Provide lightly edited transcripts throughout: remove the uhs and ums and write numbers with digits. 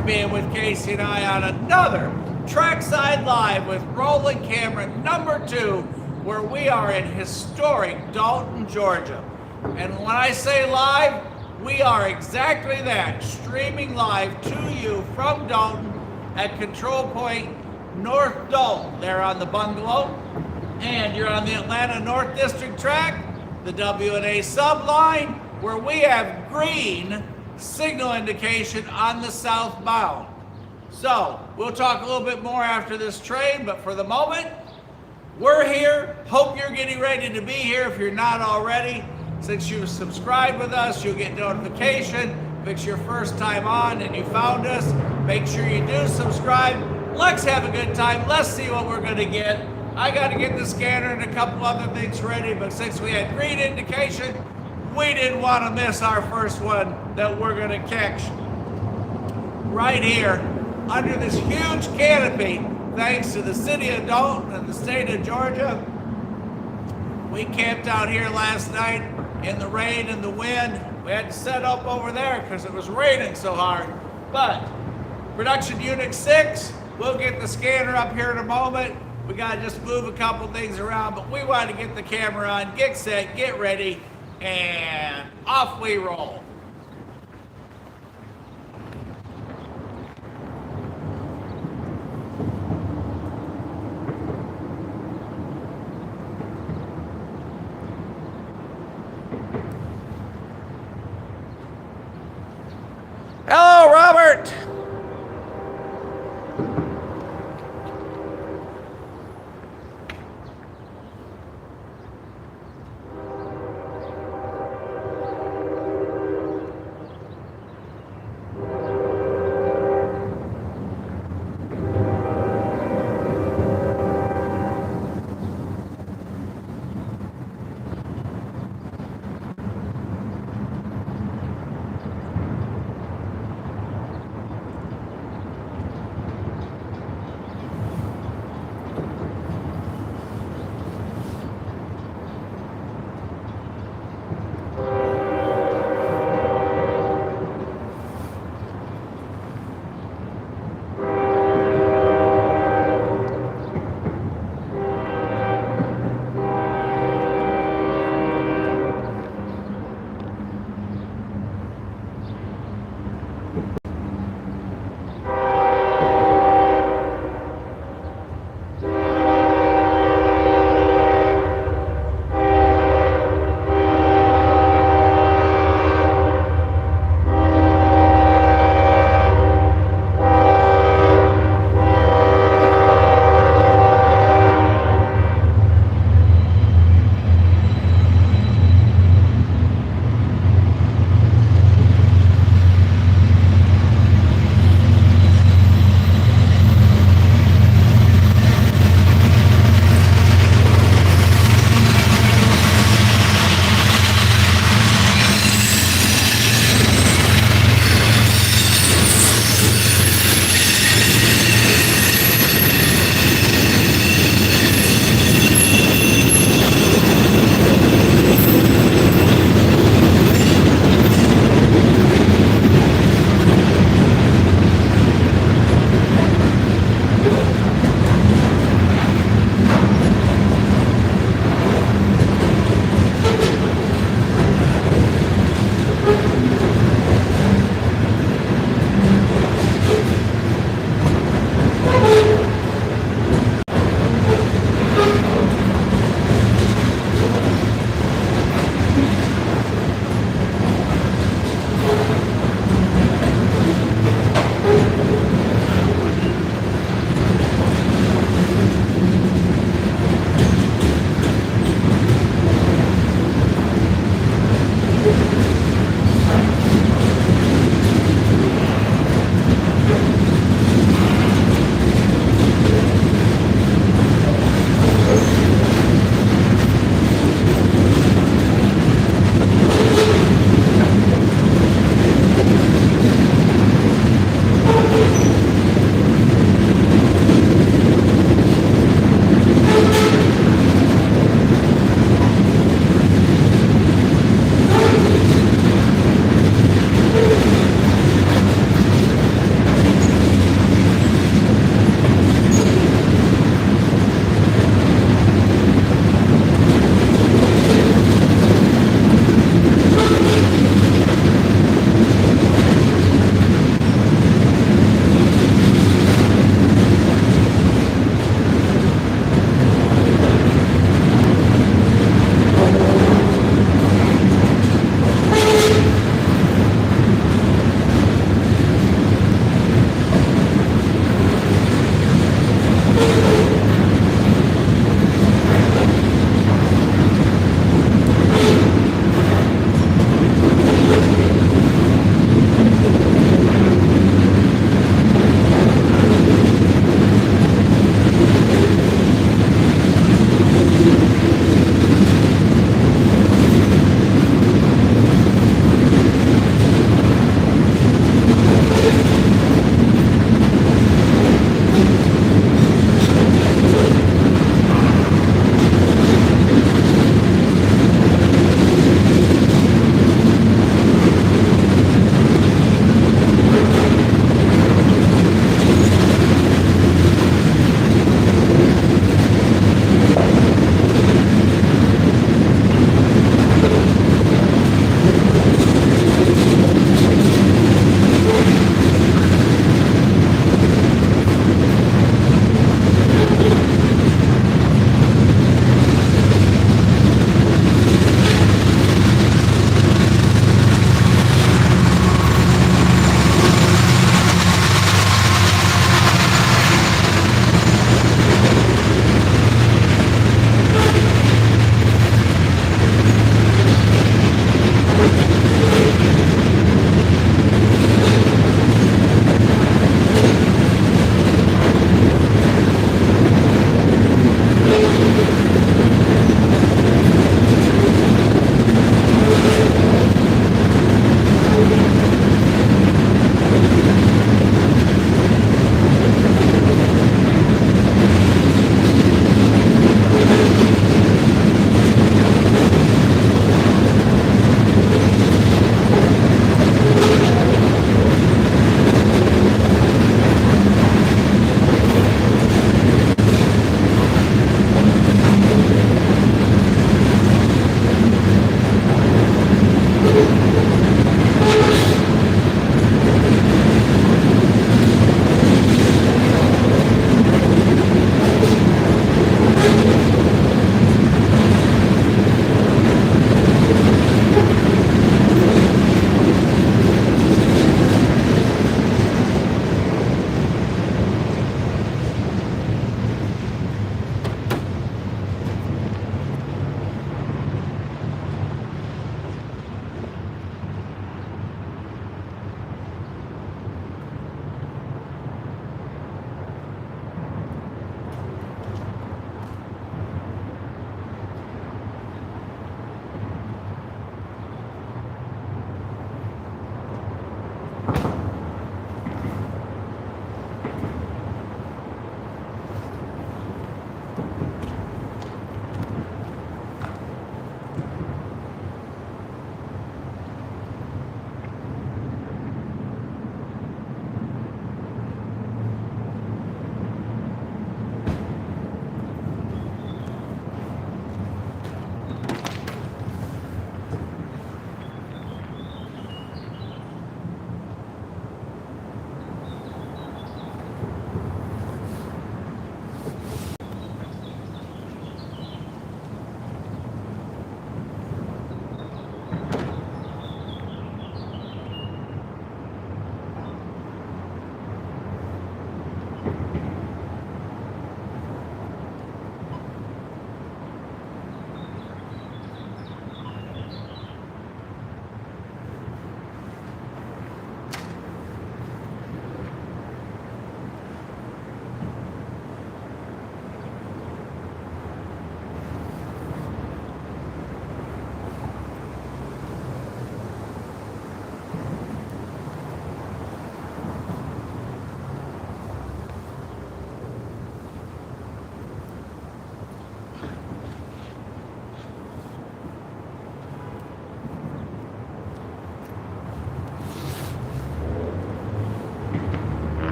for being with Casey and I on another Trackside Live with rolling camera number 2, where we are in historic Dalton, Georgia. And when I say live, we are exactly that, streaming live to you from Dalton at Control Point North Dalton, there on the bungalow. And you're on the Atlanta North District track, the W&A Sub Line, where we have green signal indication on the southbound. So we'll talk a little bit more after this train, but for the moment, we're here. Hope you're getting ready to be here if you're not already. Since you've subscribed with us, you'll get notification. If it's your first time on and you found us, make sure you do subscribe. Let's have a good time. Let's see what we're gonna get. I gotta get the scanner and a couple other things ready, but since we had green indication, we didn't want to miss our first one that we're going to catch right here under this huge canopy, thanks to the city of Dalton and the state of Georgia. We camped out here last night in the rain and the wind. We had to set up over there because it was raining so hard. But production unit 6, we'll get the scanner up here in a moment. We got to just move a couple things around, but we want to get the camera on, get set, get ready, and off we roll. Hello, Robert.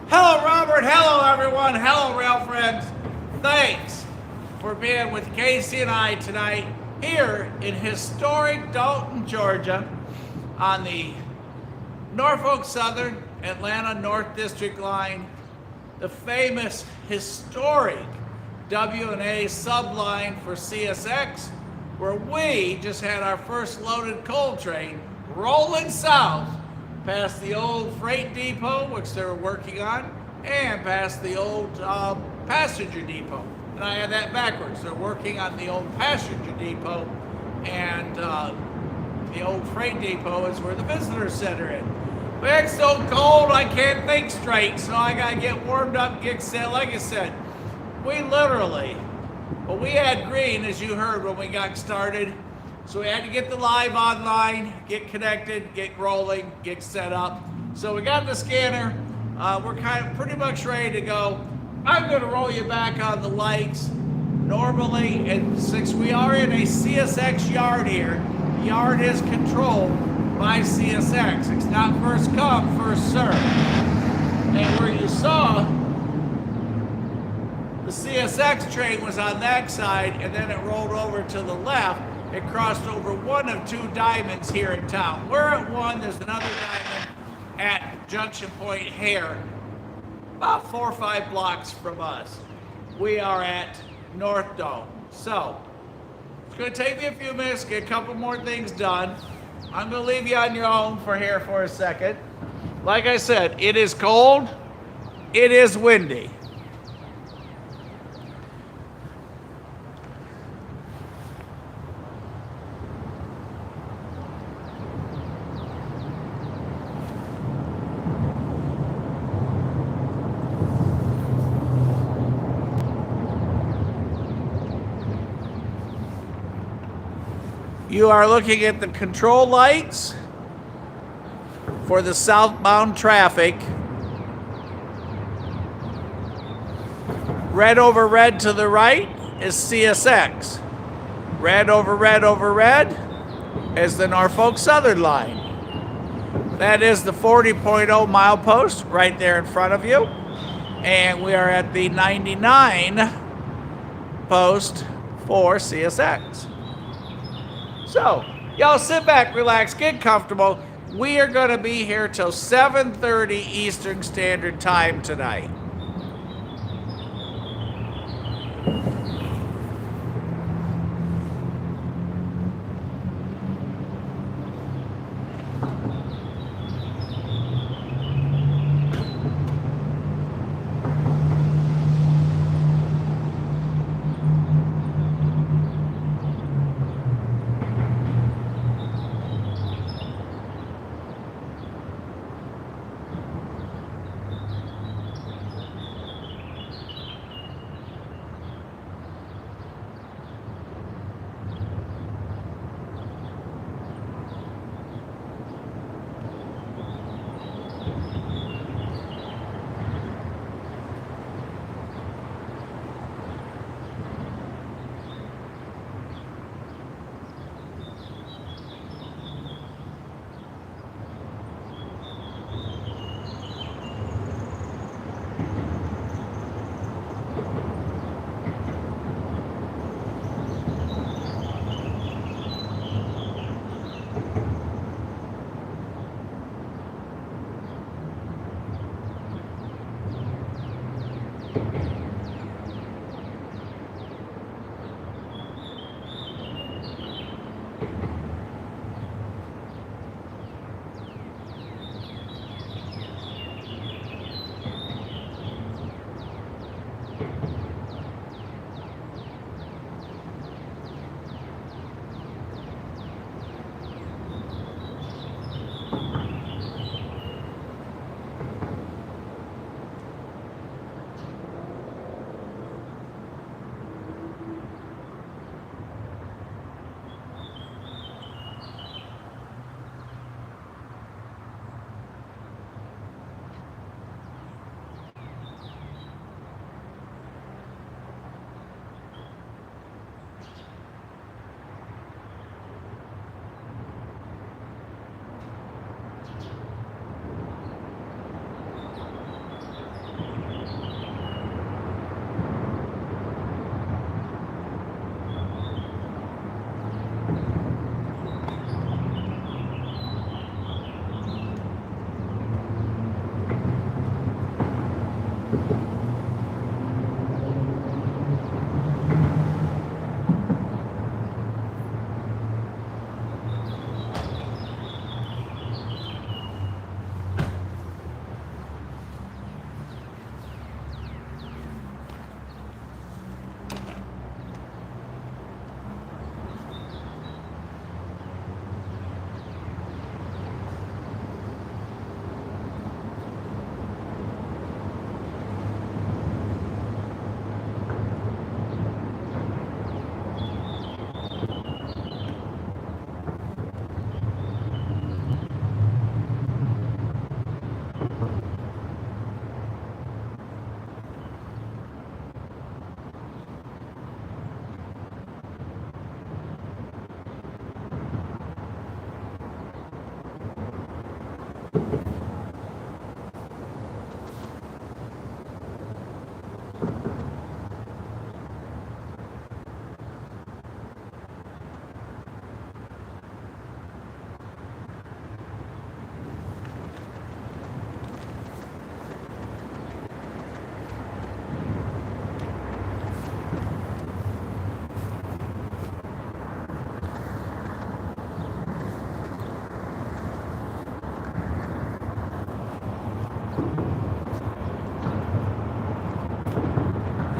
Hello, Robert. Hello, everyone. Hello, rail friends. Thanks for being with Casey and I tonight here in historic Dalton, Georgia on the Norfolk Southern Atlanta North District line, the famous historic W&A Sub Line for CSX, where we just had our first loaded coal train rolling south past the old freight depot, which they were working on, and past the old passenger depot. And I had that backwards. They're working on the old passenger depot, and the old freight depot is where the visitor center is. But it's so cold I can't think straight, so I gotta get warmed up, get set. Like I said, we literally, well, we had green, as you heard when we got started. So we had to get the live online, get connected, get rolling, get set up. So we got the scanner. We're kind of pretty much ready to go. I'm going to roll you back on the lights. Normally, and since we are in a CSX yard here, the yard is controlled by CSX. It's not first come, first served. And where you saw the CSX train was on that side, and then it rolled over to the left. It crossed over one of two diamonds here in town. We're at one, there's another diamond at Junction Point Hare, about 4 or 5 blocks from us. We are at North Dome. So, it's gonna take me a few minutes to get a couple more things done. I'm gonna leave you on your own for here for a second. Like I said, it is cold, it is windy. You are looking at the control lights for the southbound traffic. Red over red to the right is CSX. Red over red over red is the Norfolk Southern line. That is the 40.0 milepost right there in front of you. And we are at the 99 post for CSX. So, y'all sit back, relax, get comfortable. We are going to be here till 7:30 Eastern Standard Time tonight.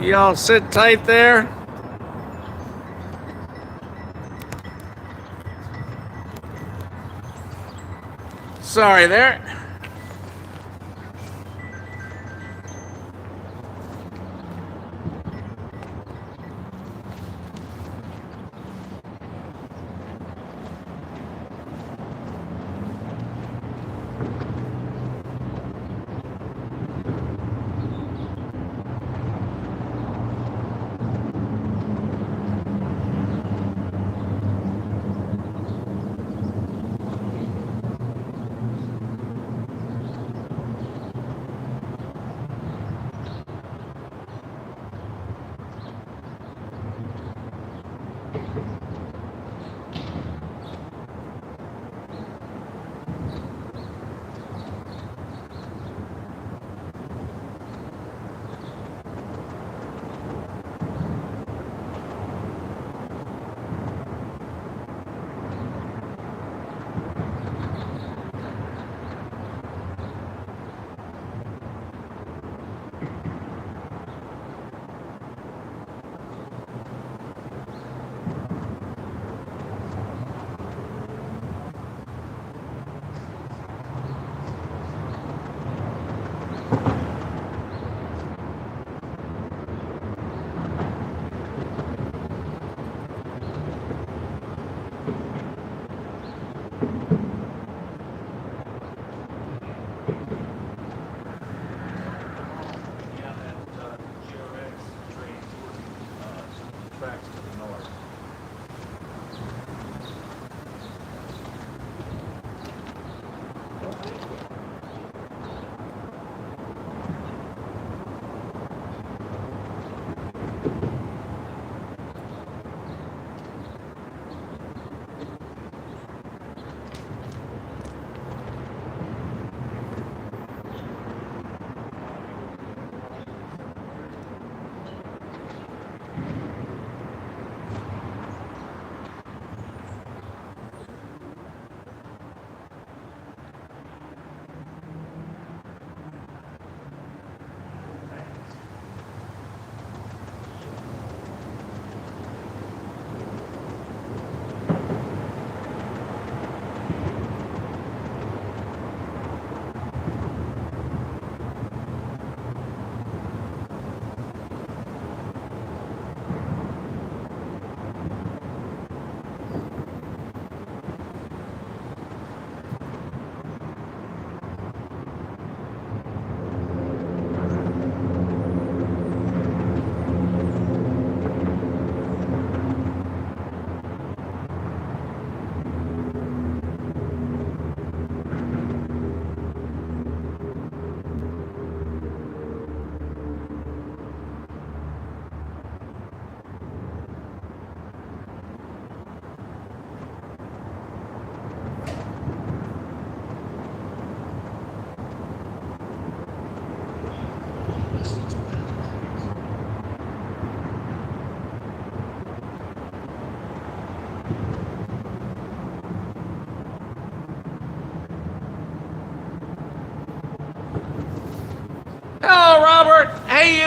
Y'all sit tight there. Sorry there.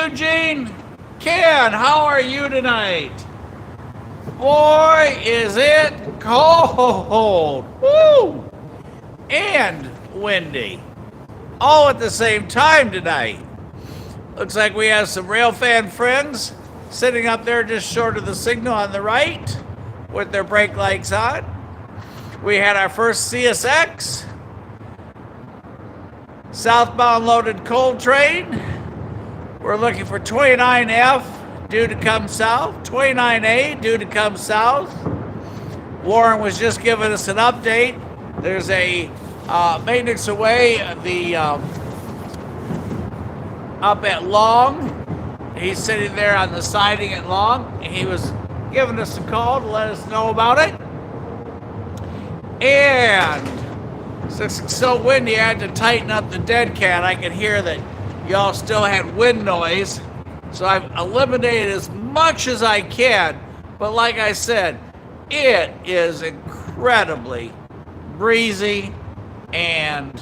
Eugene. Ken, how are you tonight? Boy, is it cold. Woo! And windy. All at the same time tonight. Looks like we have some railfan friends sitting up there just short of the signal on the right with their brake lights on. We had our first CSX southbound loaded coal train. We're looking for 29F due to come south, 29A due to come south. Warren was just giving us an update. There's a maintenance away up at Long. He's sitting there on the siding at Long. He was giving us a call to let us know about it. And since it's so windy, I had to tighten up the dead cat. I could hear that y'all still had wind noise. So I've eliminated as much as I can. But like I said, it is incredibly breezy and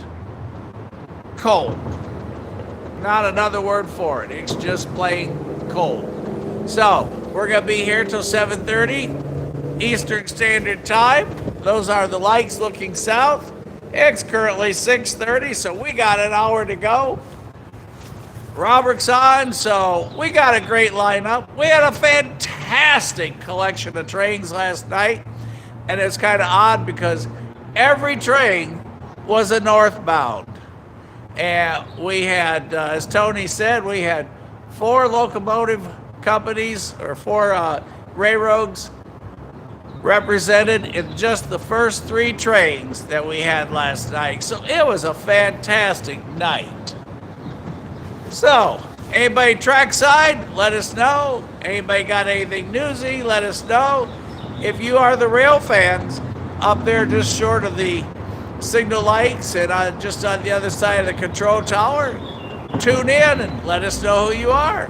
cold. Not another word for it. It's just plain cold. So we're going to be here till 7:30 Eastern Standard Time. Those are the lights looking south. It's currently 6:30, so we got an hour to go. Robert's on, so we got a great lineup. We had a fantastic collection of trains last night, and it's kind of odd because every train was a northbound. And we had, as Tony said, we had 4 locomotive companies or 4 railroads represented in just the first 3 trains that we had last night. So it was a fantastic night. So, anybody trackside, let us know. Anybody got anything newsy, let us know. If you are the rail fans up there just short of the signal lights and just on the other side of the control tower, tune in and let us know who you are.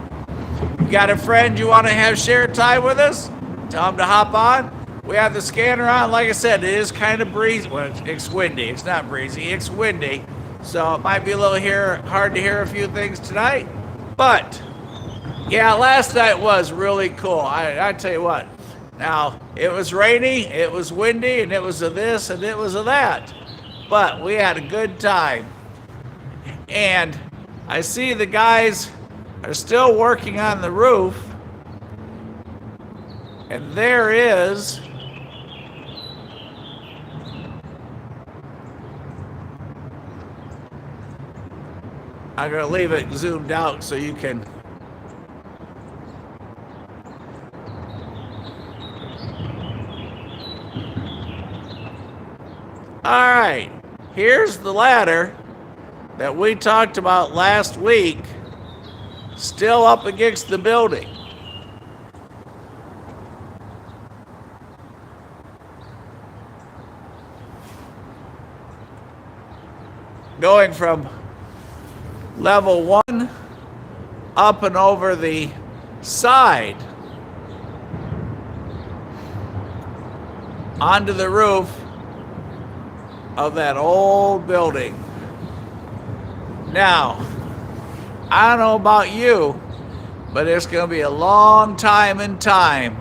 You got a friend you want to have share time with us? Tell them to hop on. We have the scanner on. Like I said, it is kind of breezy. Well, it's windy. It's not breezy. It's windy. So it might be a little hard to hear a few things tonight. But, yeah, last night was really cool. I tell you what. Now, it was rainy, it was windy, and it was a this, and it was a that. But we had a good time. And I see the guys are still working on the roof. And there is I'm going to leave it zoomed out so you can all right, here's the ladder that we talked about last week, still up against the building. Going from level 1 up and over the side onto the roof of that old building. Now, I don't know about you, but it's going to be a long time in time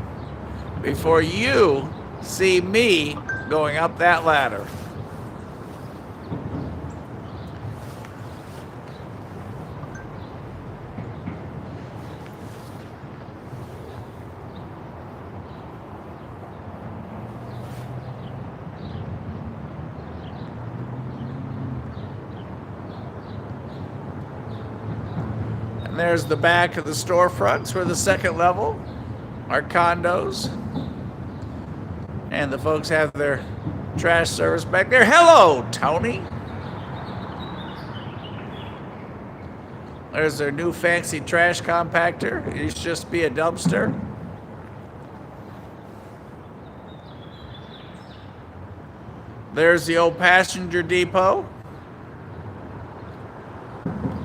before you see me going up that ladder. And there's the back of the storefronts for the second level, our condos. And the folks have their trash service back there. Hello, Tony. There's their new fancy trash compactor. It used to just be a dumpster. There's the old passenger depot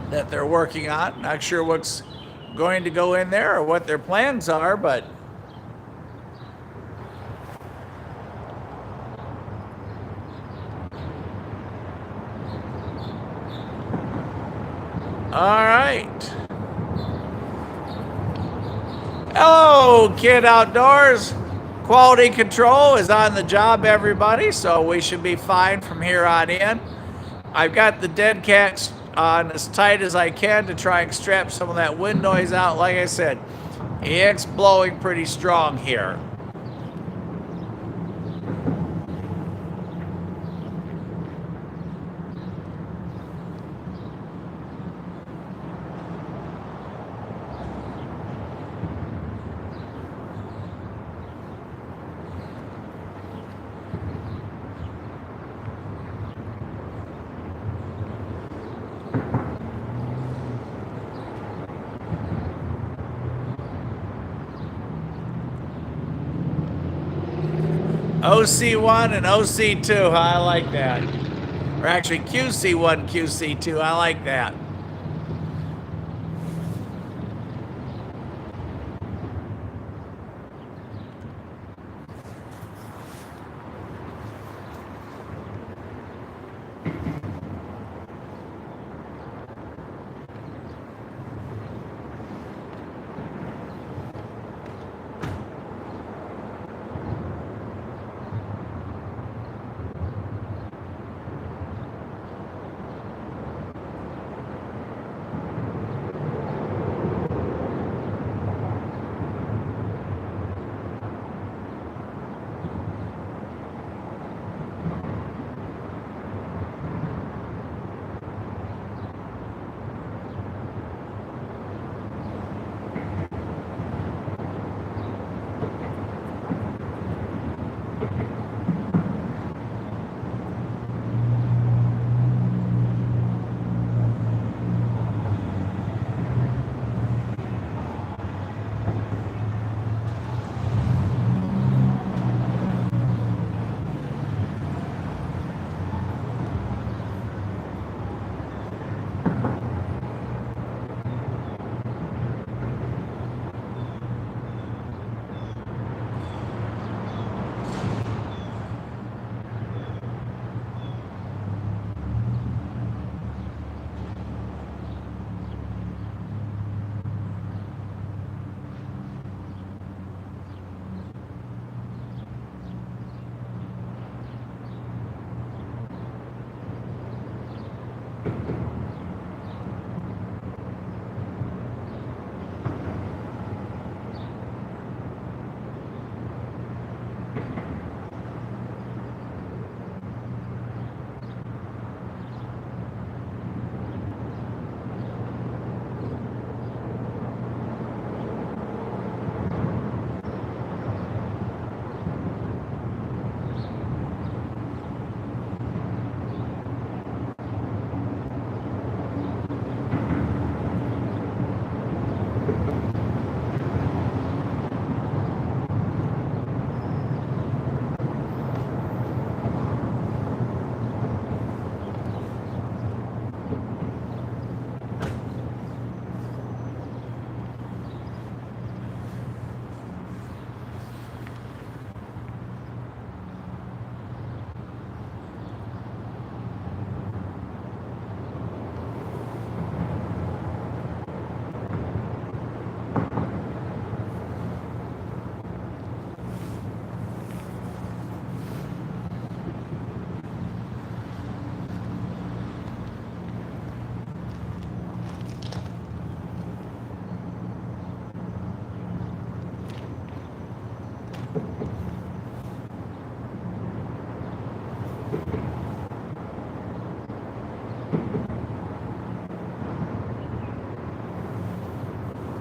that they're working on. Not sure what's going to go in there or what their plans are, but all right. Hello, Kid Outdoors. Quality control is on the job, everybody, so we should be fine from here on in. I've got the dead cats on as tight as I can to try and strap some of that wind noise out. Like I said, it's blowing pretty strong here. OC1 and OC2, I like that. Or actually QC1, QC2, I like that.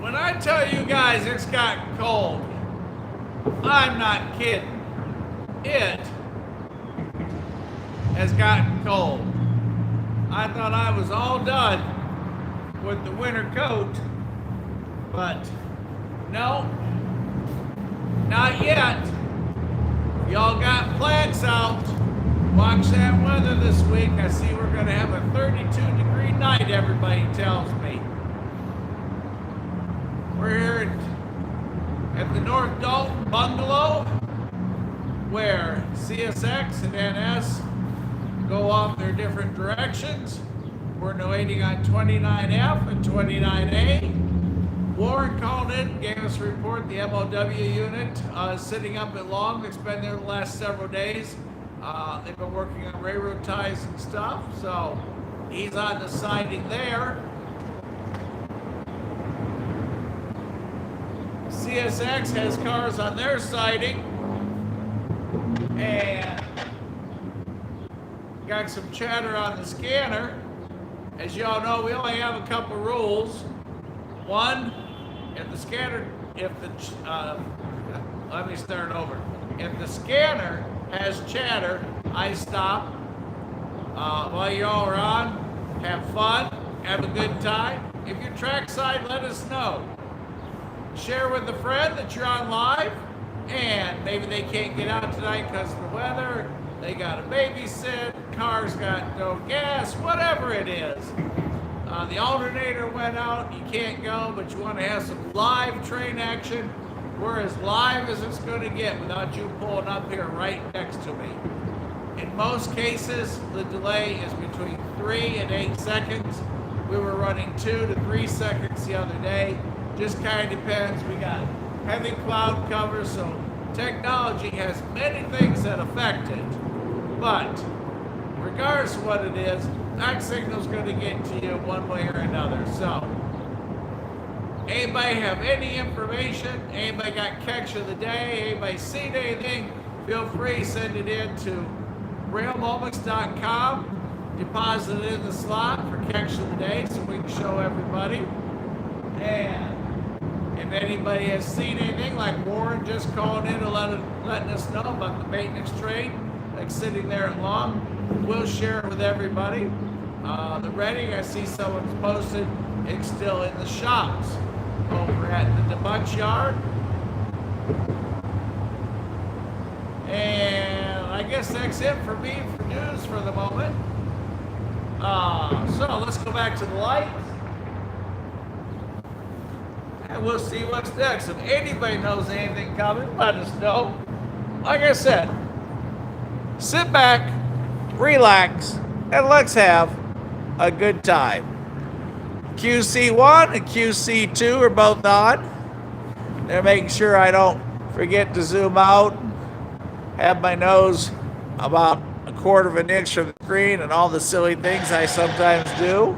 When I tell you guys it's gotten cold, I'm not kidding. It has gotten cold. I thought I was all done with the winter coat, but no, not yet. Y'all got plants out. Watch that weather this week. I see we're gonna have a 32-degree night, everybody tells me. We're here at the North Dalton Bungalow, where CSX and NS go off their different directions. We're waiting on 29F and 29A. Warren called in, gave us a report. The MOW unit is sitting up at Long. It's been there the last several days. They've been working on railroad ties and stuff, so he's on the siding there. CSX has cars on their siding, and got some chatter on the scanner. As you all know, we only have a couple rules. One, if the scanner, let me start over. If the scanner has chatter, I stop. While you all are on, have fun, have a good time. If you're trackside, let us know. Share with a friend that you're on live, and maybe they can't get out tonight because of the weather. They got to babysit, car's got no gas, whatever it is. The alternator went out, you can't go, but you want to have some live train action. We're as live as it's going to get without you pulling up here right next to me. In most cases, the delay is between 3 and 8 seconds. We were running 2 to 3 seconds the other day. Just kind of depends. We got heavy cloud cover, so technology has many things that affect it. But regardless of what it is, that signal's going to get to you one way or another. So, anybody have any information? Anybody got catch of the day? Anybody seen anything? Feel free to send it in to railmoments.com. Deposit it in the slot for catch of the day so we can show everybody. And if anybody has seen anything, like Warren just called in and letting us know about the maintenance train, like sitting there at Long, we'll share it with everybody. The Reading, I see someone's posted, it's still in the shops over at the bunch yard. And I guess that's it for me for news for the moment. So let's go back to the lights. And we'll see what's next. If anybody knows anything coming, let us know. Like I said, sit back, relax, and let's have a good time. QC1 and QC2 are both on. They're making sure I don't forget to zoom out, have my nose about a quarter of an inch from the screen, and all the silly things I sometimes do.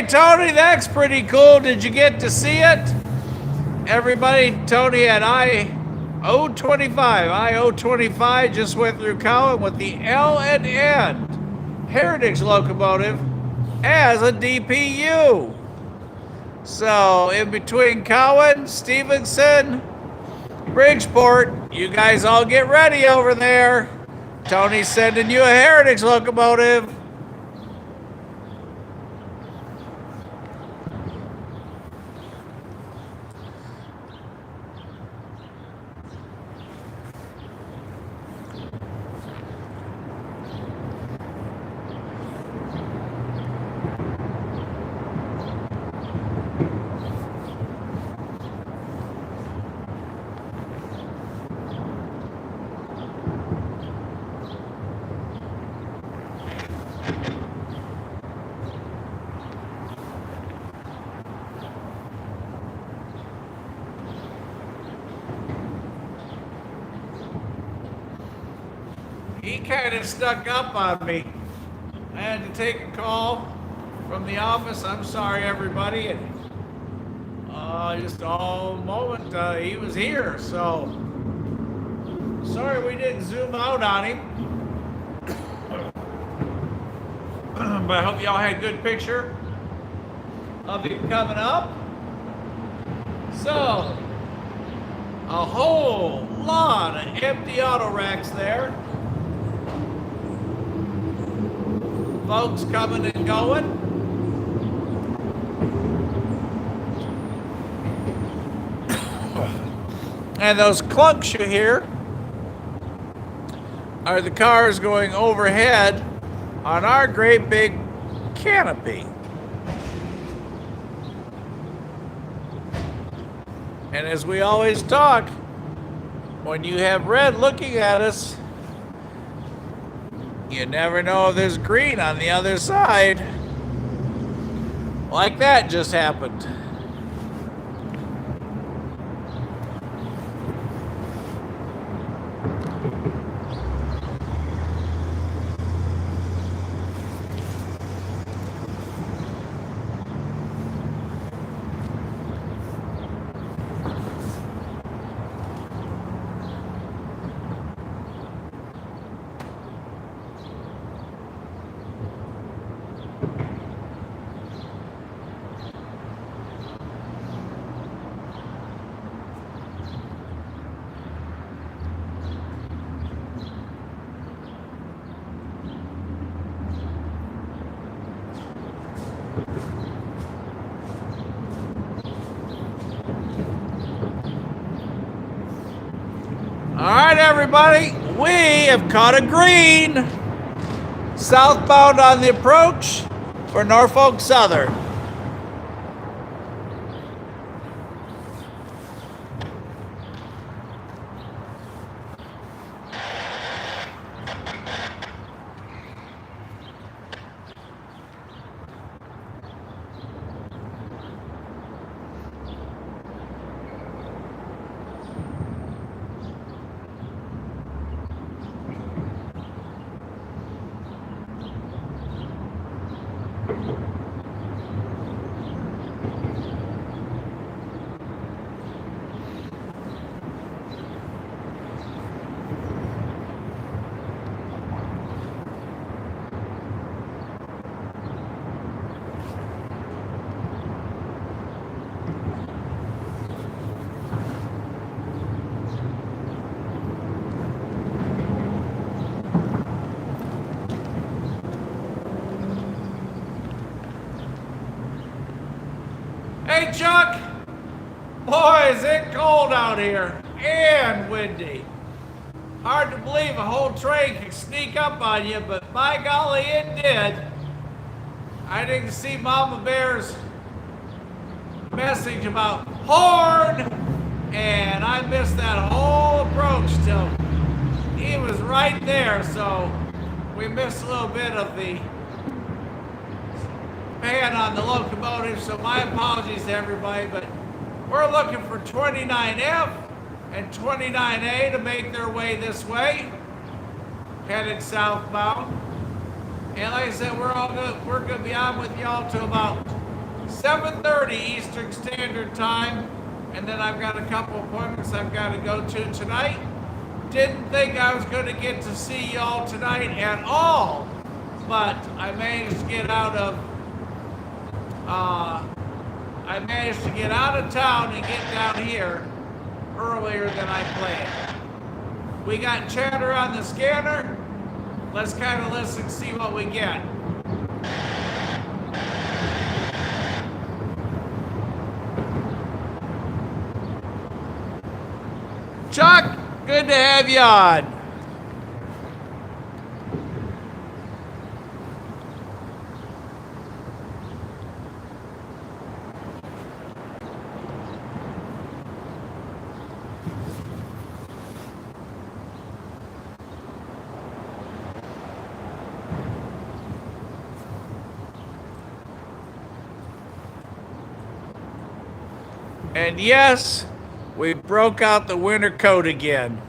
Hey, Tony, that's pretty cool. Did you get to see it? Everybody, Tony and I-025 just went through Cowan with the L&N Heritage locomotive as a DPU. So, in between Cowan, Stevenson, Bridgeport, you guys all get ready over there. Tony's sending you a Heritage locomotive. He kind of snuck up on me. I had to take a call from the office. I'm sorry, everybody. And just all moment he was here. So sorry we didn't zoom out on him. But I hope y'all had a good picture of him coming up. So a whole lot of empty auto racks there. Folks coming and going. And those clunks you hear are the cars going overhead on our great big canopy. And as we always talk, when you have red looking at us, you never know if there's green on the other side. Like that just happened. All right, everybody, we have caught a green southbound on the approach for Norfolk Southern. Hey, Chuck! Boy, is it cold out here and windy. Hard to believe a whole train can sneak up on you, but by golly, it did. I didn't see Mama Bear's message about horn, and I missed that whole approach till he was right there, so we missed a little bit of the man on the locomotive, so my apologies to everybody, but we're looking for 29F and 29A to make their way this way, headed southbound. And like I said, we're gonna be on with y'all till about 7:30 Eastern Standard Time, and then I've got a couple appointments I've got to go to tonight. Didn't think I was going to get to see y'all tonight at all, but I managed to get out of town and get down here earlier than I planned. We got chatter on the scanner. Let's kind of listen, see what we get. Chuck, good to have you on. And yes, we broke out the winter coat again.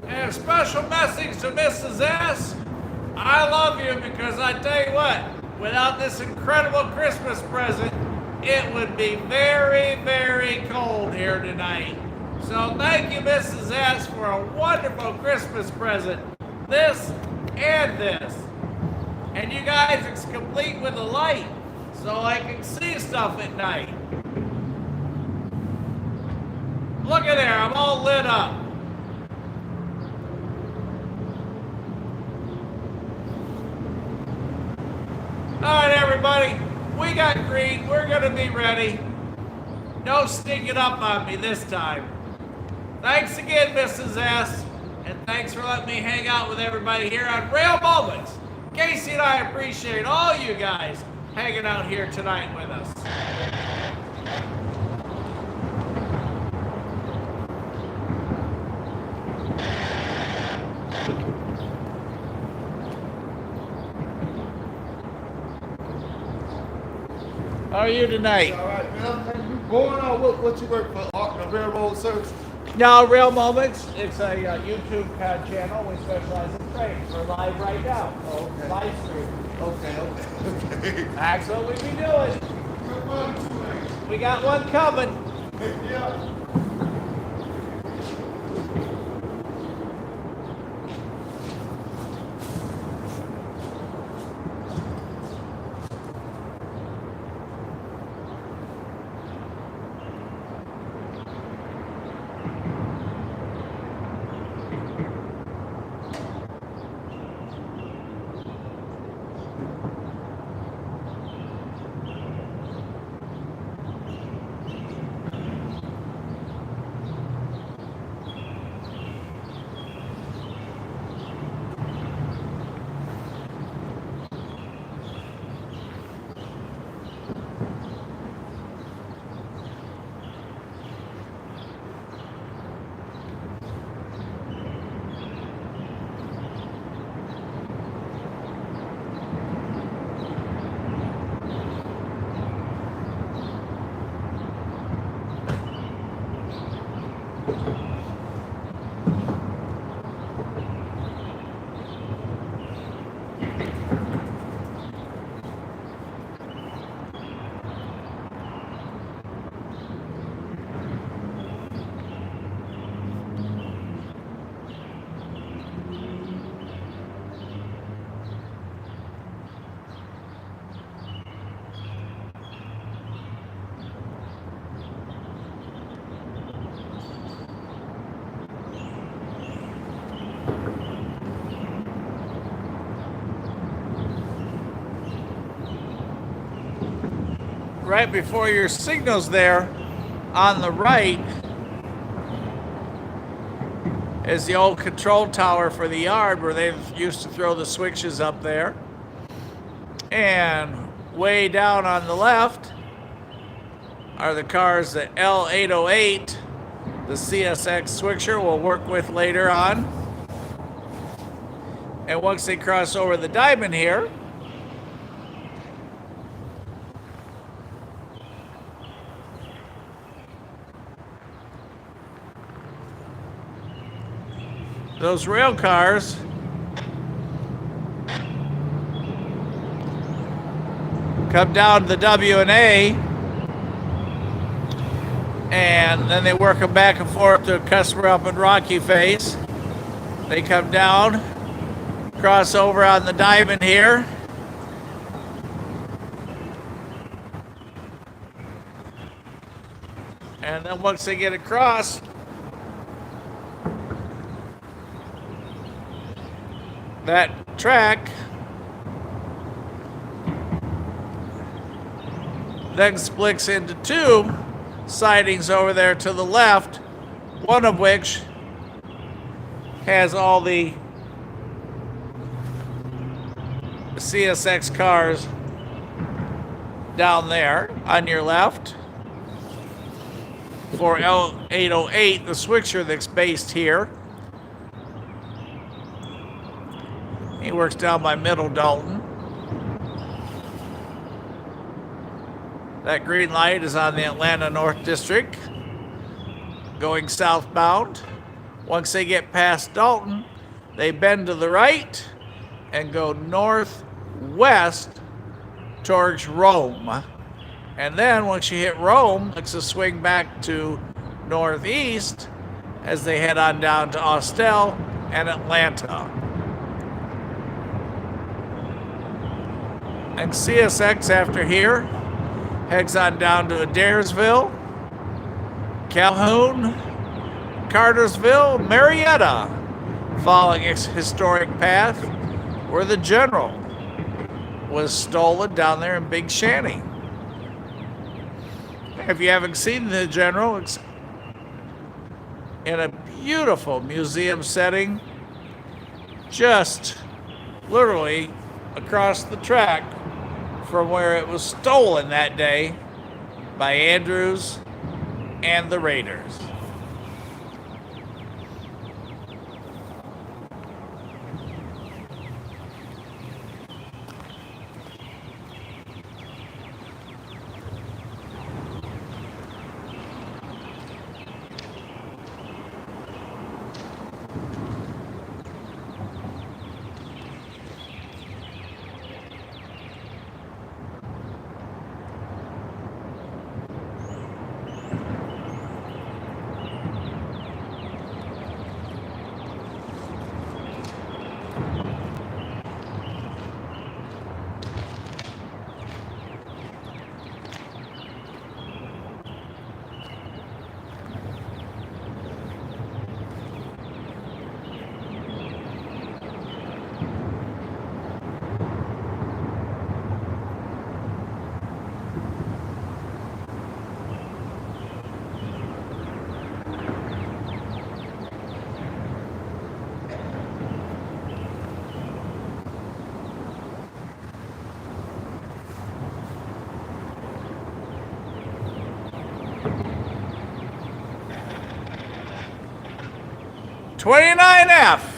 A special message to Mrs. S. I love you because I tell you what, without this incredible Christmas present, it would be very, very cold here tonight. So thank you, Mrs. S, for a wonderful Christmas present. This and this. And you guys, it's complete with a light, so I can see stuff at night. Look at there, I'm all lit up. All right, everybody, we got green. We're going to be ready. No sneaking up on me this time. Thanks again, Mrs. S. And thanks for letting me hang out with everybody here on Rail Moments. Casey and I appreciate all you guys hanging out here tonight with us. How are you tonight? All right, man. You going on? What you work for? The railroad service? No, Real Moments. It's a YouTube channel. We specialize in trains. We're live right now. Oh, okay. Live stream. Okay. That's what we be doing. Good one, too, man. We got one coming. Yeah. Right before your signals there, on the right, is the old control tower for the yard where they used to throw the switches up there. And way down on the left are the cars that L808, the CSX switcher, will work with later on. And once they cross over the diamond here, those rail cars come down to the W&A, and then they work them back and forth to a customer up in Rocky Face. They come down, cross over on the diamond here, and then once they get across, that track then splits into two sidings over there to the left, one of which has all the CSX cars down there on your left. For L808, the switcher that's based here. He works down by Middle Dalton. That green light is on the Atlanta North District, going southbound. Once they get past Dalton, they bend to the right and go northwest towards Rome. And then once you hit Rome, it's a swing back to northeast as they head on down to Austell and Atlanta. And CSX after here heads on down to Adairsville, Calhoun, Cartersville, Marietta, following its historic path where the General was stolen down there in Big Shanty. If you haven't seen the General, it's in a beautiful museum setting, just literally across the track from where it was stolen that day by Andrews and the Raiders. 29F.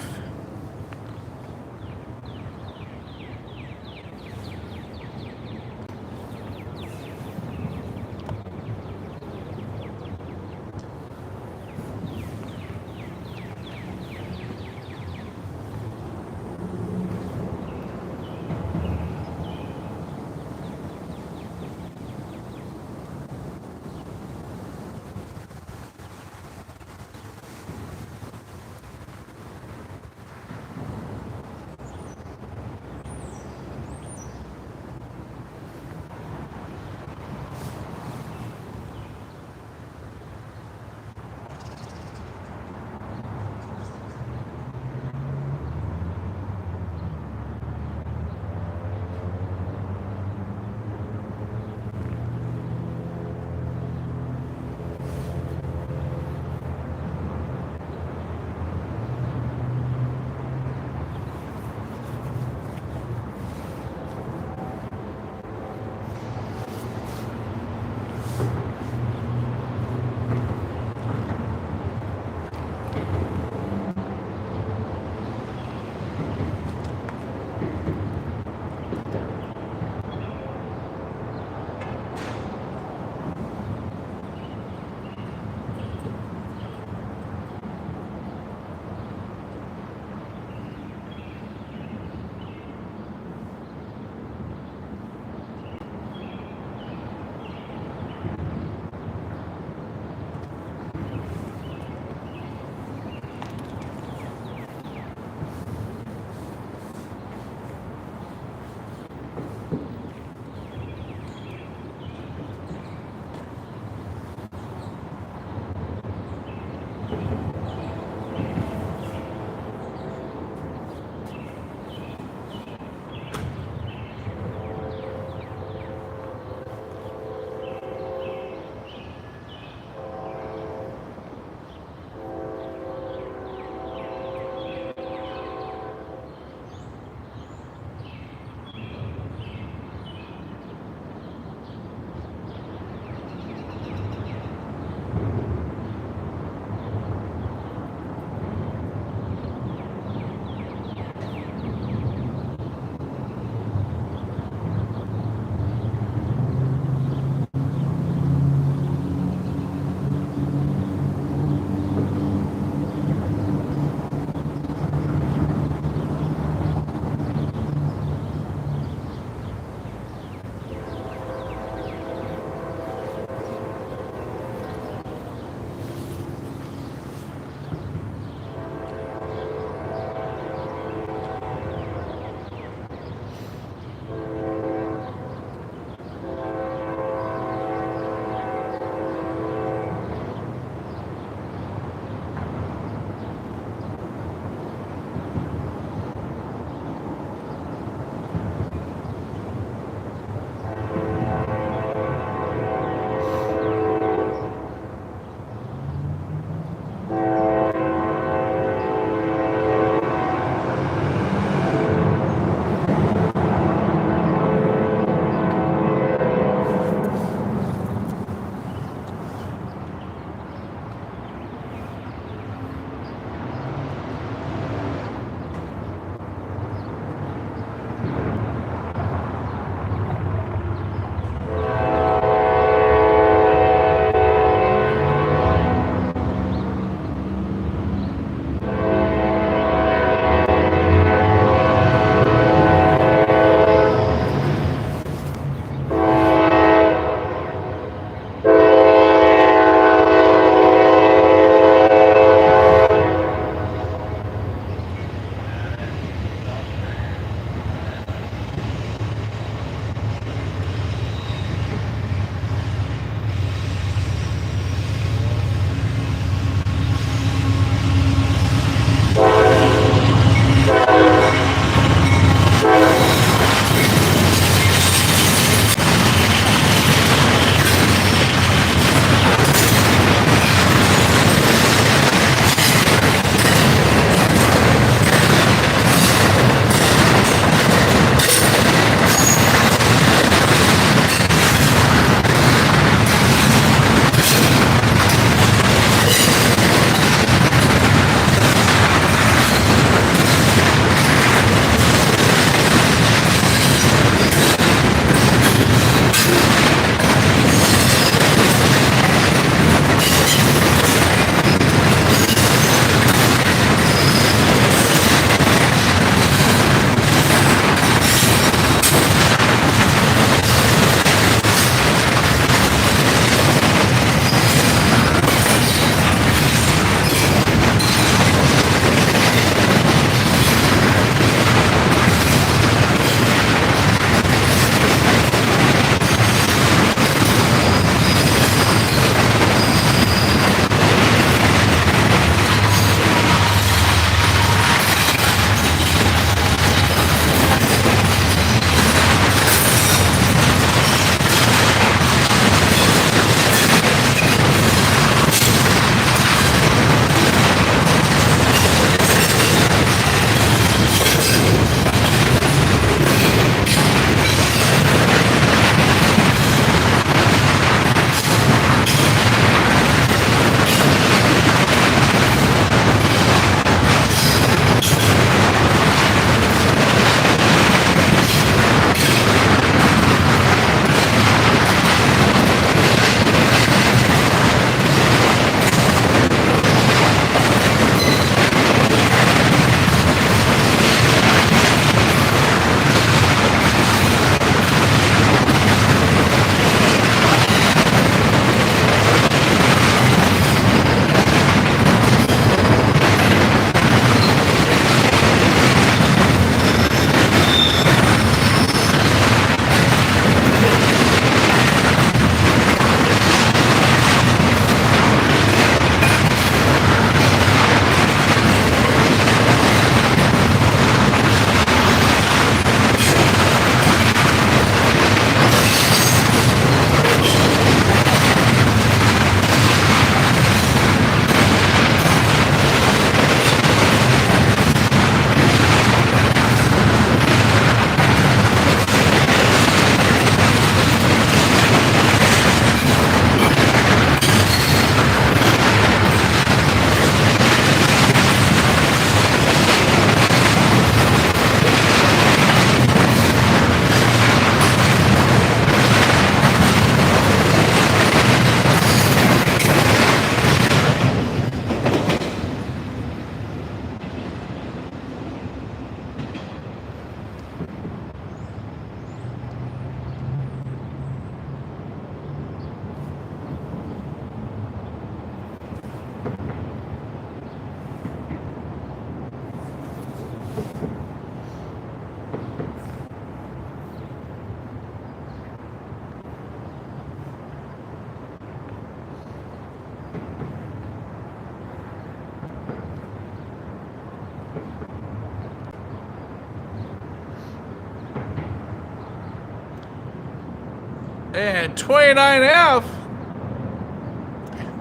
And 29F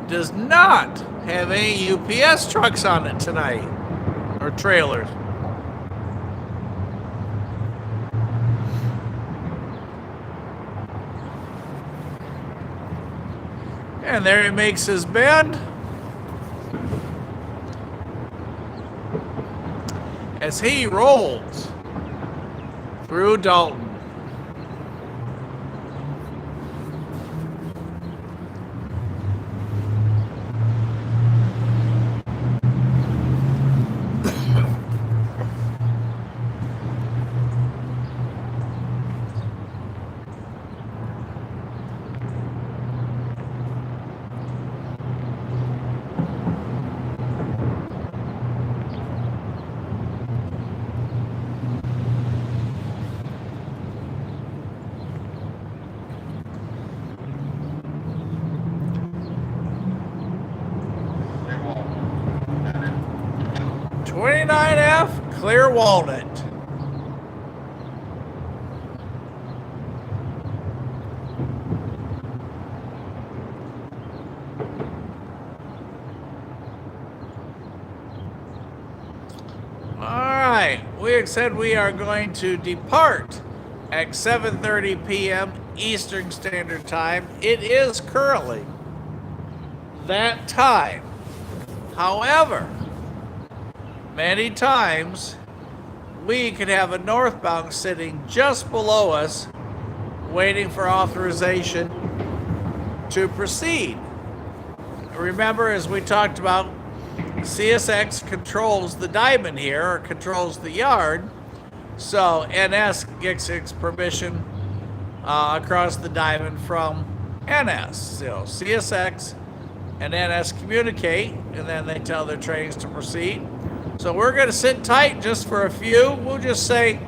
does not have any UPS trucks on it tonight, or trailers. And there he makes his bend as he rolls through Dalton. They won't. 29F, clear walnut. Alright, we said we are going to depart at 7:30 p.m. Eastern Standard Time. It is currently that time. However, many times we could have a northbound sitting just below us waiting for authorization to proceed. Remember, as we talked about, CSX controls the diamond here, or controls the yard, so NS gets its permission across the diamond from NS. So CSX and NS communicate, and then they tell their trains to proceed. So we're going to sit tight just for a few. We'll just say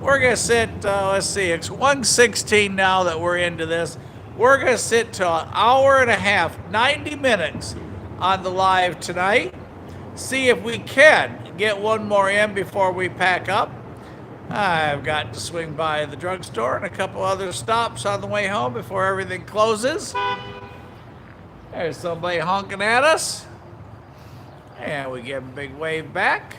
we're going to sit, let's see, it's 1:16 now that we're into this. We're going to sit till an hour and a half, 90 minutes on the live tonight. See if we can get one more in before we pack up. I've got to swing by the drugstore and a couple other stops on the way home before everything closes. There's somebody honking at us. And we give a big wave back.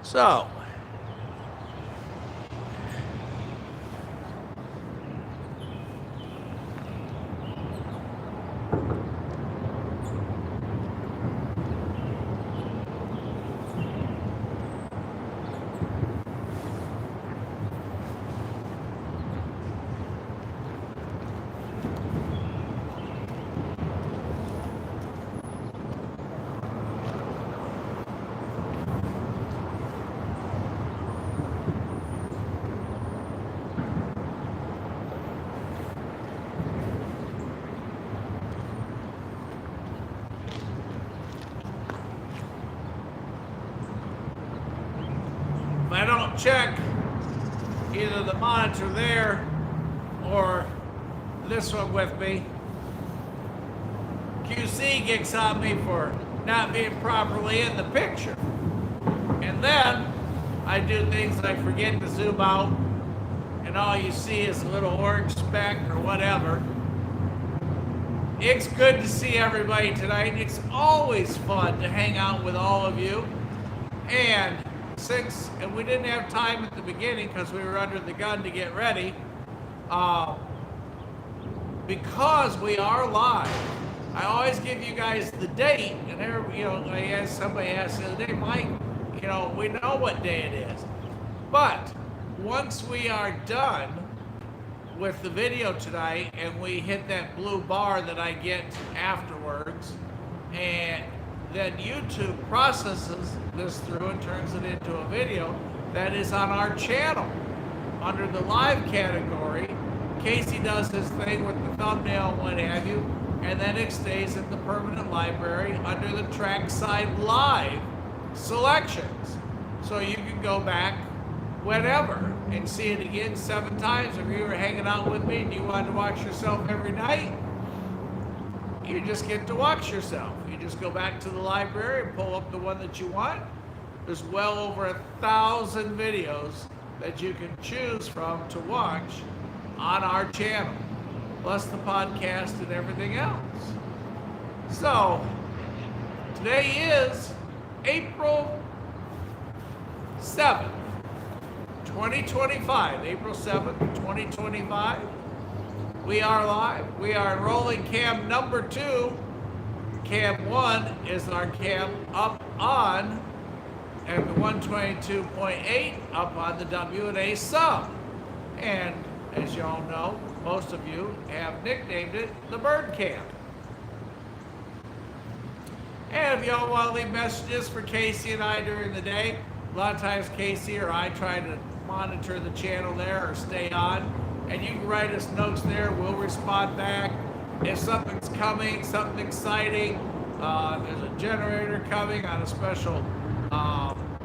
So, if I don't check either the monitor there or this one with me, QC gets on me for not being properly in the picture. And then I do things like forget to zoom out, and all you see is a little orange speck or whatever. It's good to see everybody tonight. It's always fun to hang out with all of you. And we didn't have time at the beginning because we were under the gun to get ready. Because we are live, I always give you guys the date, and somebody asked the other day, Mike, we know what day it is. But once we are done with the video tonight and we hit that blue bar that I get afterwards, and then YouTube processes this through and turns it into a video that is on our channel under the live category. Casey does his thing with the thumbnail and what have you, and then it stays in the permanent library under the Trackside Live selections. So you can go back whenever and see it again 7 times. If you were hanging out with me and you wanted to watch yourself every night, you just get to watch yourself. You just go back to the library and pull up the one that you want, There's well over 1,000 videos that you can choose from to watch on our channel, plus the podcast and everything else. So, today is April 7th, 2025. April 7th, 2025. We are live. We are enrolling cam number 2. Cam 1 is our cam up on and the 122.8 up on the W&A Sub. And as you all know, most of you have nicknamed it the Bird Cam. And if y'all want to leave messages for Casey and I during the day, a lot of times Casey or I try to monitor the channel there or stay on. And you can write us notes there. We'll respond back. If something's coming, something exciting, there's a generator coming on a special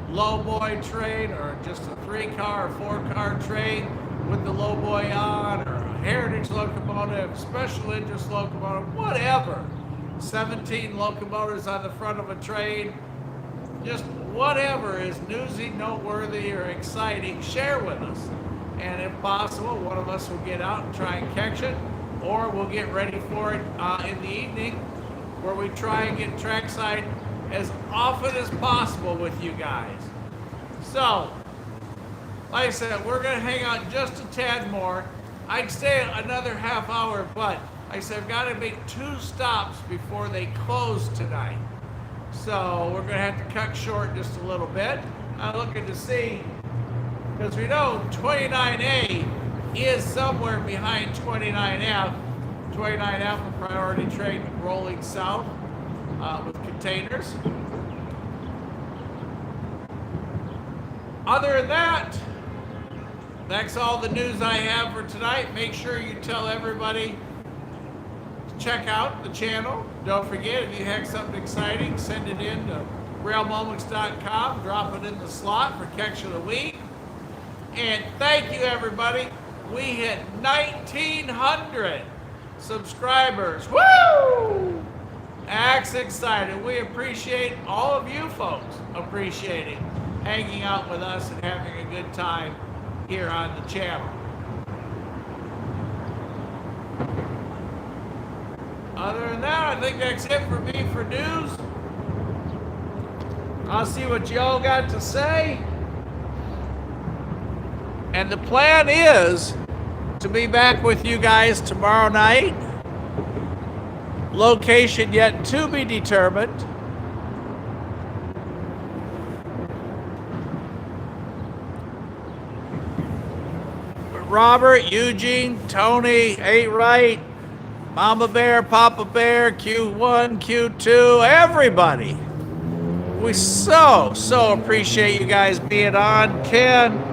lowboy train, or just a 3-car or 4-car train with the lowboy on, or a heritage locomotive, special interest locomotive, whatever. 17 locomotives on the front of a train, just whatever is newsy, noteworthy, or exciting, share with us. And if possible, one of us will get out and try and catch it, or we'll get ready for it in the evening, where we try and get trackside as often as possible with you guys. So, like I said, we're going to hang out just a tad more. I'd stay another half hour, but like I said, I've got to make 2 stops before they close tonight. So we're going to have to cut short just a little bit. I'm looking to see, because we know 29A is somewhere behind 29F. 29F, a priority train rolling south with containers. Other than that, that's all the news I have for tonight. Make sure you tell everybody to check out the channel. Don't forget, if you have something exciting, send it in to railmoments.com. Drop it in the slot for Catch of the Week. And thank you, everybody. We hit 1,900 subscribers. Woo! That's exciting. We appreciate all of you folks appreciating hanging out with us and having a good time here on the channel. Other than that, I think that's it for me for news. I'll see what y'all got to say. And the plan is to be back with you guys tomorrow night. Location yet to be determined. Robert, Eugene, Tony, 8 Right, Mama Bear, Papa Bear, Q1, Q2, everybody. We so appreciate you guys being on. Ken,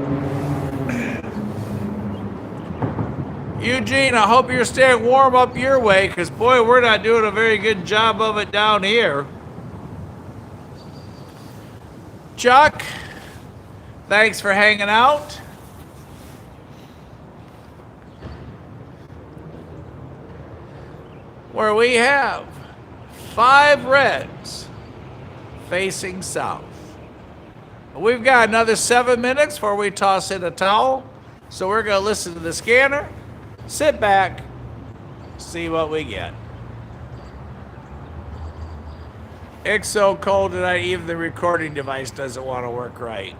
Eugene, I hope you're staying warm up your way, because boy, we're not doing a very good job of it down here. Chuck, thanks for hanging out. Where we have 5 reds facing south. We've got another 7 minutes before we toss in a towel. So we're going to listen to the scanner, sit back, see what we get. It's so cold tonight, even the recording device doesn't want to work right.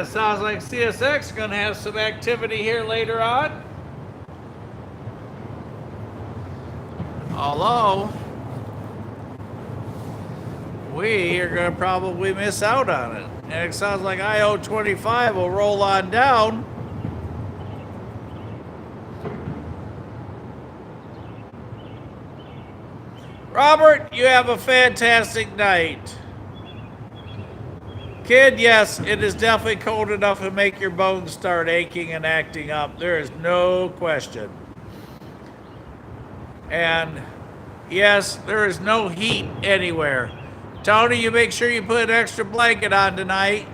Yeah, sounds like CSX is going to have some activity here later on. Although, we are going to probably miss out on it. And it sounds like IO-25 will roll on down. Robert, you have a fantastic night. Kid, yes, it is definitely cold enough to make your bones start aching and acting up. There is no question. And yes, there is no heat anywhere. Tony, you make sure you put an extra blanket on tonight.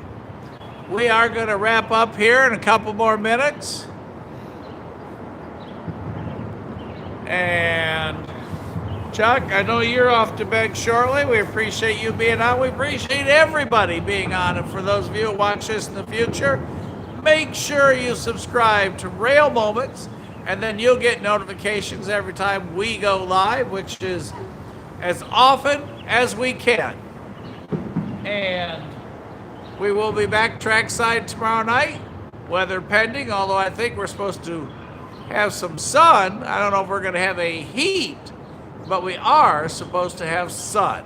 We are going to wrap up here in a couple more minutes. And Chuck, I know you're off to bed shortly. We appreciate you being on. We appreciate everybody being on. And for those of you who watch this in the future, make sure you subscribe to Rail Moments, and then you'll get notifications every time we go live, which is as often as we can. And we will be back trackside tomorrow night, weather pending, although I think we're supposed to have some sun. I don't know if we're going to have a heat, but we are supposed to have sun.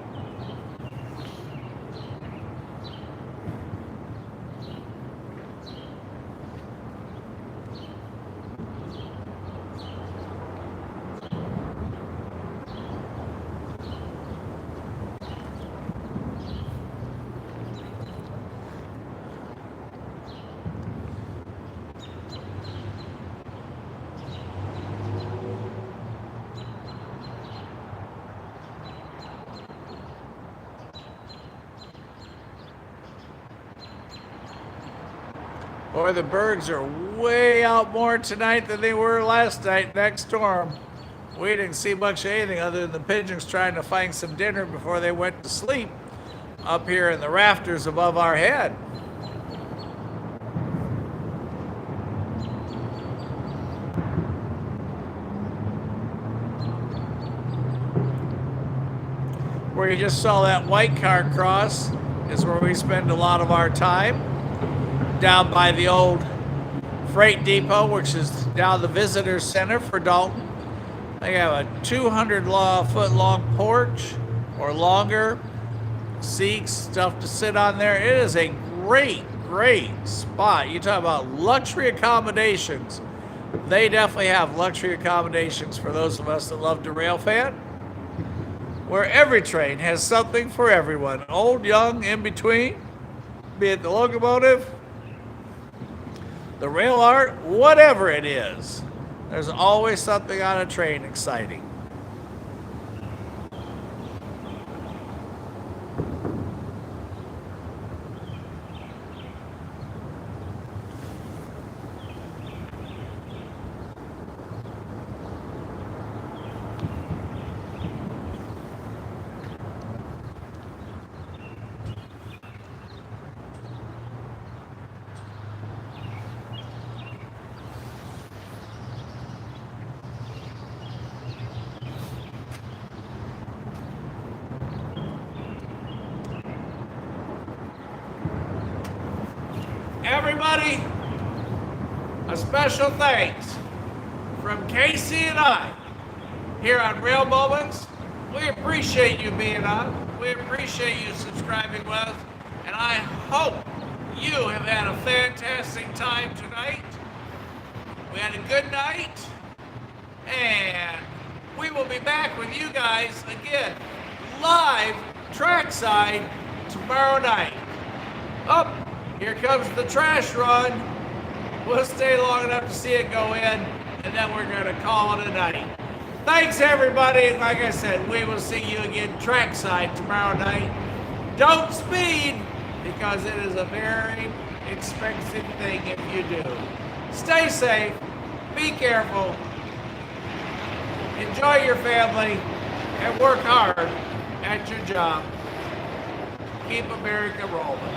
Boy, the birds are way out more tonight than they were last night, next storm. We didn't see much of anything other than the pigeons trying to find some dinner before they went to sleep up here in the rafters above our head. where you just saw that white car cross, is where we spend a lot of our time. Down by the old freight depot, which is now the visitor center for Dalton. They have a 200-foot long porch or longer, seats, stuff to sit on there. It is a great spot. You talk about luxury accommodations. They definitely have luxury accommodations for those of us that love to railfan, where every train has something for everyone, old, young, in between, be it the locomotive, the rail art, whatever it is. There's always something on a train exciting. Everybody, a special thanks from Casey and I here on Rail Moments. We appreciate you being on. We appreciate you subscribing with us. And I hope you have had a fantastic time tonight. We had a good night. And we will be back with you guys again, live trackside tomorrow night. Up. Here comes the trash run. We'll stay long enough to see it go in, and then we're going to call it a night. Thanks, everybody. Like I said, we will see you again trackside tomorrow night. Don't speed, because it is a very expensive thing if you do. Stay safe. Be careful. Enjoy your family, and work hard at your job. Keep America rolling.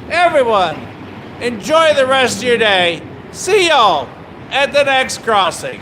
Everyone, enjoy the rest of your day. See y'all at the next crossing.